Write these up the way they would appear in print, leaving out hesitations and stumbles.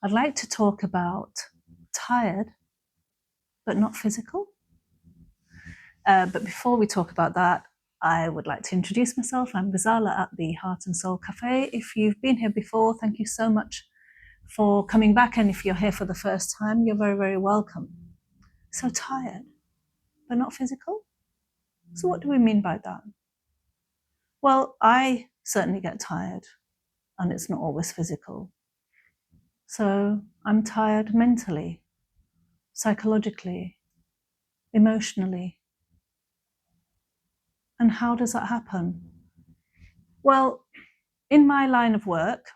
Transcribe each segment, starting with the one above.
I'd like to talk about tired, but not physical. But before we talk about that, I would like to introduce myself. I'm Ghazala at the Heart and Soul Cafe. If you've been here before, thank you so much for coming back. And if you're here for the first time, you're very, very welcome. So tired, but not physical? So what do we mean by that? Well, I certainly get tired, and it's not always physical. So I'm tired mentally, psychologically, emotionally. And how does that happen? Well, in my line of work,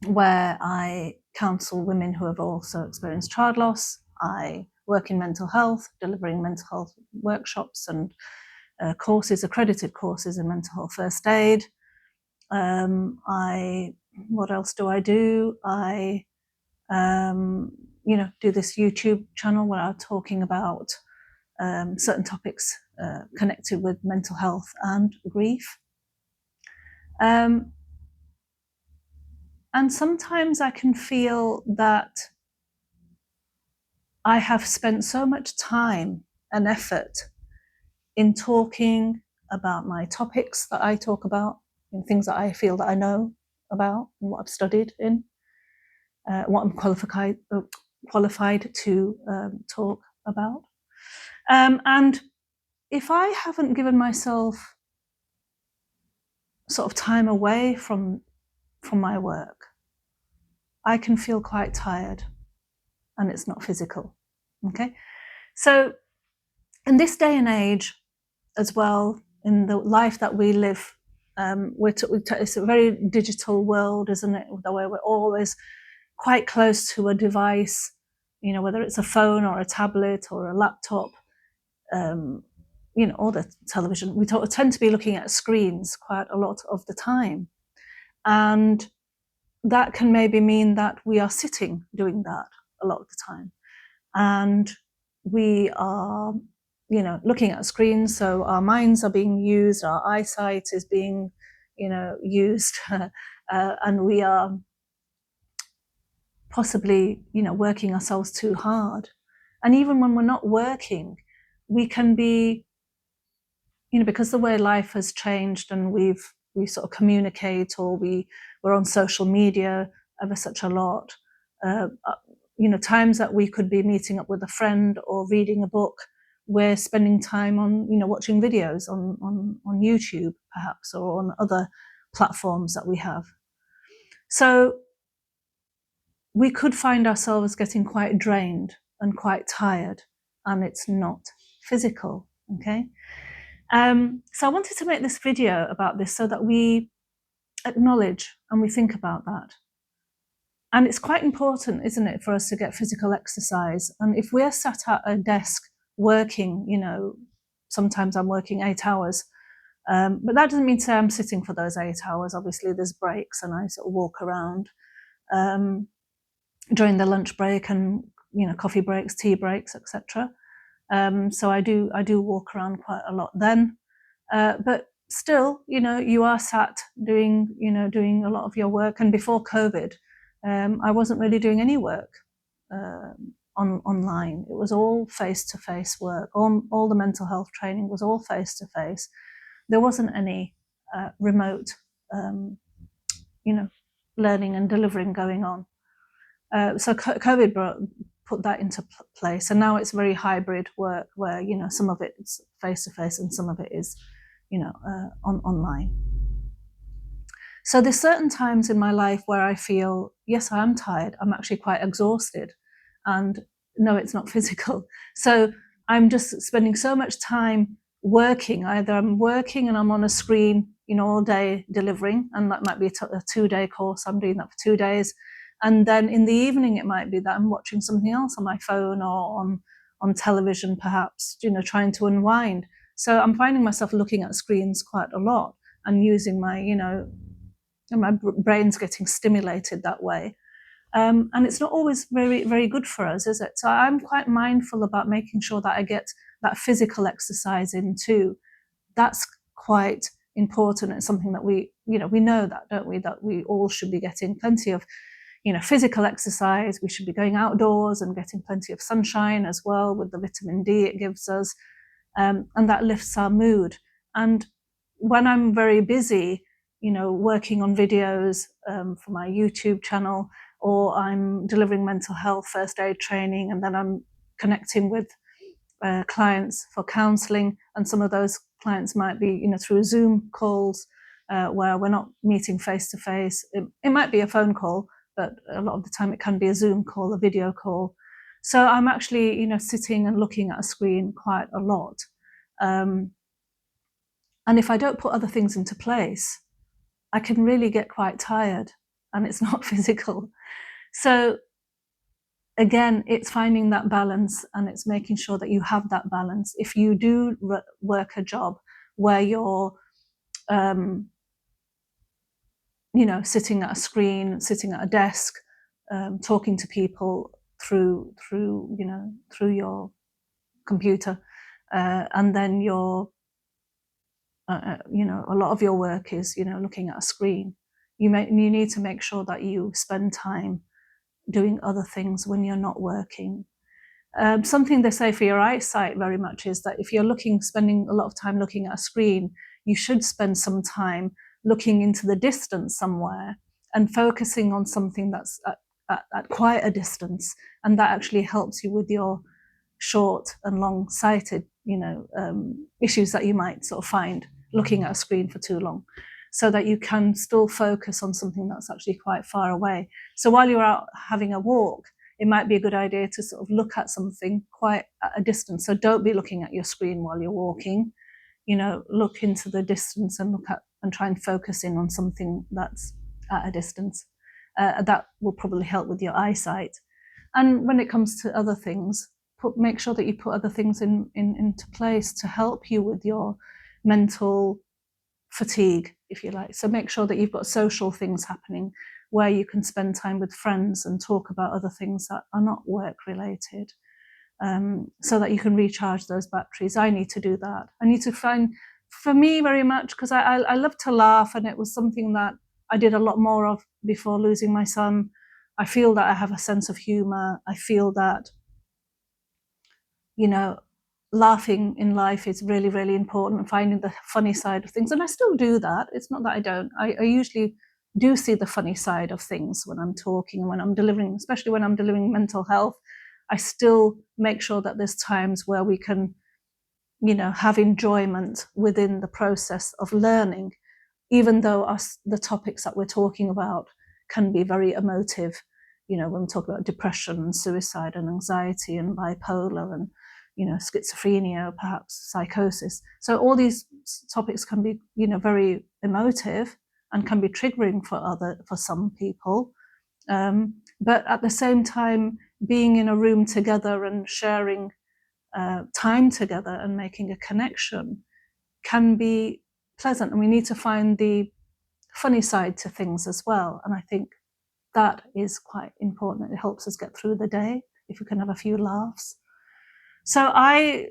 where I counsel women who have also experienced child loss, I work in mental health, delivering mental health workshops and courses, accredited courses in mental health first aid. What else do I do? I do this YouTube channel where I'm talking about certain topics connected with mental health and grief. And sometimes I can feel that I have spent so much time and effort in talking about my topics that I talk about, and things that I feel that I know about and what I've studied in, what I'm qualified to talk about. And if I haven't given myself sort of time away from my work, I can feel quite tired, and it's not physical. Okay, so in this day and age, as well, in the life that we live, it's a very digital world, isn't it? The way we're always quite close to a device, whether it's a phone or a tablet or a laptop, or the television. We tend to be looking at screens quite a lot of the time. And that can maybe mean that we are sitting doing that a lot of the time. And we are, looking at screens, so our minds are being used, our eyesight is being, used, and we are possibly, working ourselves too hard. And even when we're not working, we can be, because the way life has changed and we sort of communicate, or we're on social media ever such a lot, times that we could be meeting up with a friend or reading a book, we're spending time on, watching videos on YouTube perhaps, or on other platforms that we have. So we could find ourselves getting quite drained and quite tired, and it's not physical, okay? So I wanted to make this video about this so that we acknowledge and we think about that. And it's quite important, isn't it, for us to get physical exercise. And if we're sat at a desk working, sometimes I'm working 8 hours, but that doesn't mean to say I'm sitting for those 8 hours. Obviously there's breaks, and I sort of walk around during the lunch break and, coffee breaks, tea breaks, etc. So I do walk around quite a lot then, but still, you are sat doing a lot of your work. And before COVID, I wasn't really doing any work online. It was all face-to-face work. All the mental health training was all face-to-face. There wasn't any remote, learning and delivering going on. So COVID put that into place, and now it's very hybrid work where, some of it is face-to-face and some of it is, online. So there's certain times in my life where I feel, yes, I am tired. I'm actually quite exhausted, and no, it's not physical. So I'm just spending so much time working. Either I'm working and I'm on a screen, all day delivering, and that might be a 2-day course. I'm doing that for 2 days. And then in the evening, it might be that I'm watching something else on my phone or on television, perhaps, trying to unwind. So I'm finding myself looking at screens quite a lot and using my, my brain's getting stimulated that way. And it's not always very, very good for us, is it? So I'm quite mindful about making sure that I get that physical exercise in too. That's quite important. It's something that we know that, don't we? That we all should be getting plenty of, physical exercise. We should be going outdoors and getting plenty of sunshine as well, with the vitamin D it gives us, and that lifts our mood. And when I'm very busy, working on videos for my YouTube channel, or I'm delivering mental health first aid training, and then I'm connecting with clients for counselling, and some of those clients might be through Zoom calls where we're not meeting face to face. It might be a phone call, but a lot of the time it can be a Zoom call, a video call. So I'm actually sitting and looking at a screen quite a lot, and if I don't put other things into place, I can really get quite tired, and it's not physical. So again, it's finding that balance, and it's making sure that you have that balance. If you do work a job where you're, sitting at a screen, sitting at a desk, talking to people through your computer, and then you're, a lot of your work is, looking at a screen. You need to make sure that you spend time doing other things when you're not working. Something they say for your eyesight very much is that if you're spending a lot of time looking at a screen, you should spend some time looking into the distance somewhere and focusing on something that's at quite a distance, and that actually helps you with your short and long-sighted, issues that you might sort of find looking at a screen for too long, so that you can still focus on something that's actually quite far away. So while you're out having a walk, it might be a good idea to sort of look at something quite at a distance. So don't be looking at your screen while you're walking. Look into the distance and try and focus in on something that's at a distance. That will probably help with your eyesight. And when it comes to other things, make sure that you put other things into place to help you with your mental fatigue, if you like. So make sure that you've got social things happening where you can spend time with friends and talk about other things that are not work related, so that you can recharge those batteries. I need to do that. I need to find, for me very much, because I love to laugh, and it was something that I did a lot more of before losing my son. I feel that I have a sense of humor. I feel that, laughing in life is really, really important, and finding the funny side of things. And I still do that. It's not that I don't. I usually do see the funny side of things when I'm talking, when I'm delivering, especially when I'm delivering mental health. I still make sure that there's times where we can, have enjoyment within the process of learning, even though the topics that we're talking about can be very emotive. When we talk about depression and suicide and anxiety and bipolar and schizophrenia, perhaps psychosis. So all these topics can be, very emotive and can be triggering for some people. But at the same time, being in a room together and sharing time together and making a connection can be pleasant. And we need to find the funny side to things as well. And I think that is quite important. It helps us get through the day if we can have a few laughs. So I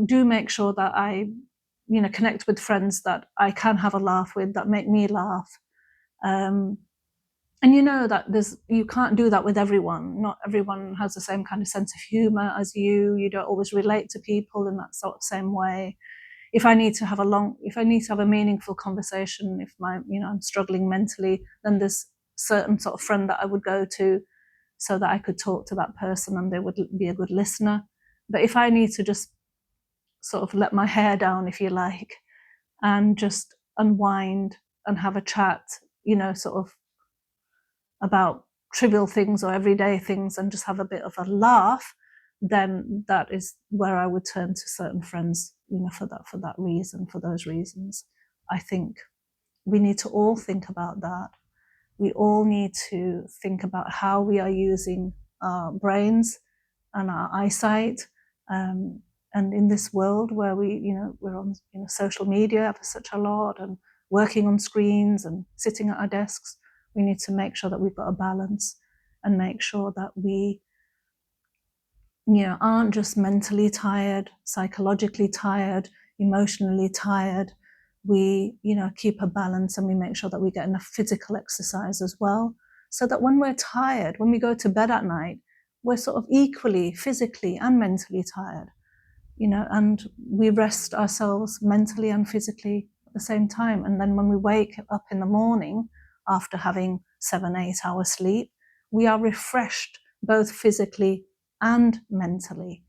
do make sure that I, connect with friends that I can have a laugh with, that make me laugh. And that you can't do that with everyone. Not everyone has the same kind of sense of humor as you. You don't always relate to people in that sort of same way. If I need to have a meaningful conversation, if I'm struggling mentally, then there's certain sort of friend that I would go to so that I could talk to that person and they would be a good listener. But if I need to just sort of let my hair down, if you like, and just unwind and have a chat, sort of about trivial things or everyday things and just have a bit of a laugh, then that is where I would turn to certain friends, for that reason, for those reasons. I think we need to all think about that. We all need to think about how we are using our brains and our eyesight. And in this world where we're on social media for such a lot and working on screens and sitting at our desks, we need to make sure that we've got a balance and make sure that we aren't just mentally tired, psychologically tired, emotionally tired. We keep a balance, and we make sure that we get enough physical exercise as well, so that when we're tired, when we go to bed at night, we're sort of equally physically and mentally tired, and we rest ourselves mentally and physically at the same time. And then when we wake up in the morning after having 7-8 hours sleep, we are refreshed both physically and mentally.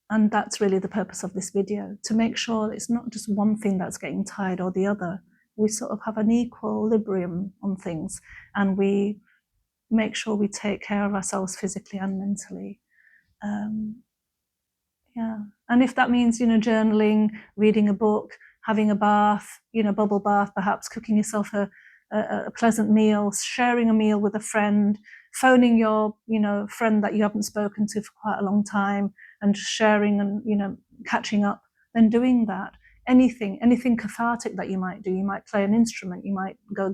And that's really the purpose of this video, to make sure it's not just one thing that's getting tired or the other. We sort of have an equilibrium on things, and we make sure we take care of ourselves physically and mentally. And if that means, journaling, reading a book, having a bath, bubble bath, perhaps cooking yourself a pleasant meal, sharing a meal with a friend, phoning your, friend that you haven't spoken to for quite a long time, and sharing and, catching up, then doing that. Anything cathartic that you might do. You might play an instrument, you might go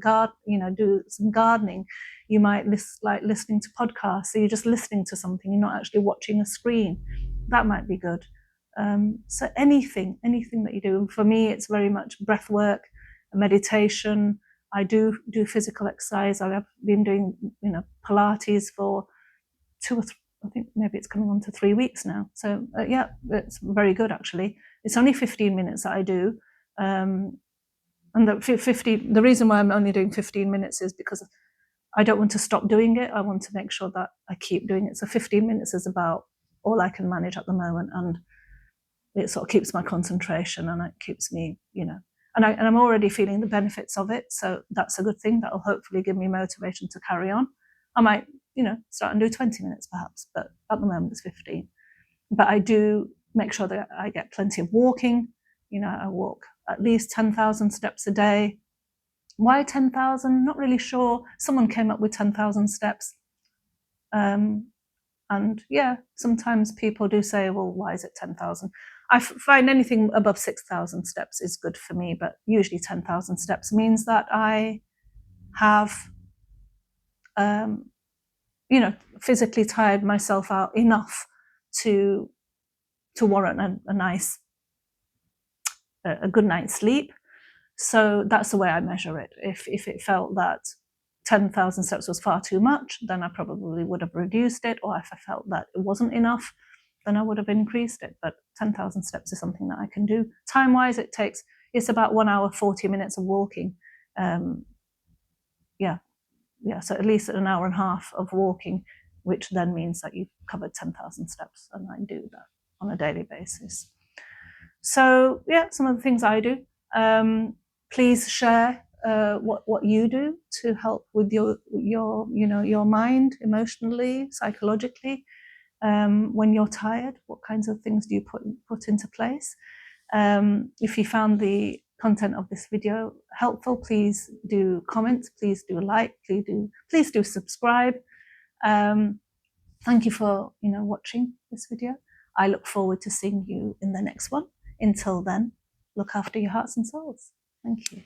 do some gardening, you might like listening to podcasts, so you're just listening to something, you're not actually watching a screen. That might be good. So anything that you do. For me, it's very much breath work, meditation. I do physical exercise. I've been doing, Pilates for 2 or 3, I think maybe it's coming on to 3 weeks now. So yeah, it's very good actually. It's only 15 minutes that I do. And the reason why I'm only doing 15 minutes is because I don't want to stop doing it. I want to make sure that I keep doing it. So 15 minutes is about all I can manage at the moment, and it sort of keeps my concentration, and it keeps me, and I'm already feeling the benefits of it. So that's a good thing. That'll hopefully give me motivation to carry on. I might, start and do 20 minutes perhaps, but at the moment it's 15. But I do make sure that I get plenty of walking. I walk at least 10,000 steps a day. Why 10,000? Not really sure. Someone came up with 10,000 steps. And yeah, sometimes people do say, well, why is it 10,000? I find anything above 6,000 steps is good for me, but usually 10,000 steps means that I have, physically tired myself out enough to warrant a good night's sleep. So that's the way I measure it. If it felt that 10,000 steps was far too much, then I probably would have reduced it, or if I felt that it wasn't enough, then I would have increased it. But 10,000 steps is something that I can do. Time-wise, it's about 1 hour, 40 minutes of walking. So at least an hour and a half of walking, which then means that you've covered 10,000 steps, and I do that on a daily basis. So yeah, some of the things I do. Please share what you do to help with your mind, emotionally, psychologically. When you're tired, what kinds of things do you put into place? If you found the content of this video helpful, please do comment, please do like, please do subscribe. Thank you for watching this video. I look forward to seeing you in the next one. Until then, look after your hearts and souls. Thank you.